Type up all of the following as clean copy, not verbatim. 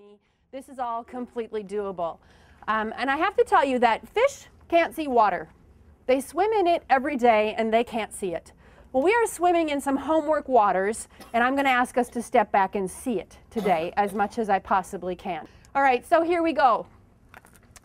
me, this is all completely doable. And I have to tell you that fish can't see water. They swim in it every day and they can't see it. Well, we are swimming in some homework waters, and I'm going to ask us to step back and see it today as much as I possibly can. All right, so here we go.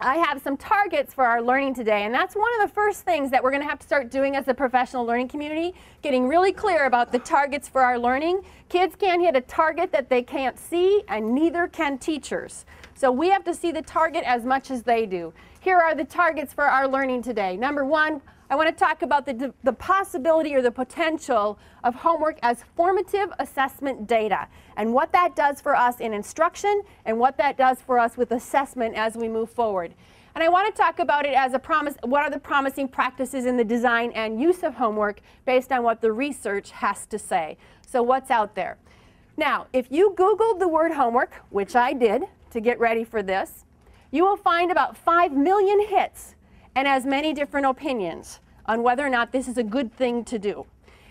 I have some targets for our learning today, and that's one of the first things that we're going to have to start doing as a professional learning community, getting really clear about the targets for our learning. Kids can't hit a target that they can't see, and neither can teachers. So we have to see the target as much as they do. Here are the targets for our learning today. Number one, I want to talk about the possibility or the potential of homework as formative assessment data and what that does for us in instruction and what that does for us with assessment as we move forward. And I want to talk about it as what are the promising practices in the design and use of homework based on what the research has to say. So what's out there? Now, if you Googled the word homework, which I did to get ready for this, you will find about 5 million hits and as many different opinions on whether or not this is a good thing to do.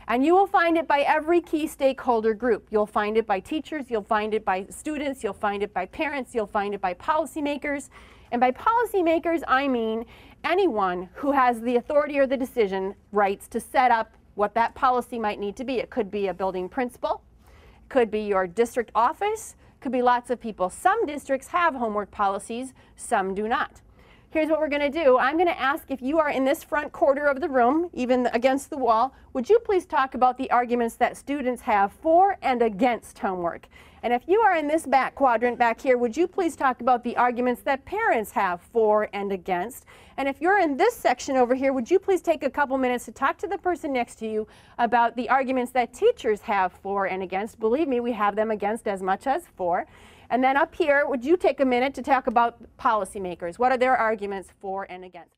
And you will find it by every key stakeholder group. You'll find it by teachers, you'll find it by students, you'll find it by parents, you'll find it by policymakers. And by policymakers, I mean anyone who has the authority or the decision rights to set up what that policy might need to be. It could be a building principal, it could be your district office, it could be lots of people. Some districts have homework policies, some do not. Here's what we're going to do. I'm going to ask if you are in this front quarter of the room, even against the wall, would you please talk about the arguments that students have for and against homework? And if you are in this back quadrant back here, would you please talk about the arguments that parents have for and against? And if you're in this section over here, would you please take a couple minutes to talk to the person next to you about the arguments that teachers have for and against? Believe me, we have them against as much as for. And then up here, would you take a minute to talk about policymakers? What are their arguments for and against?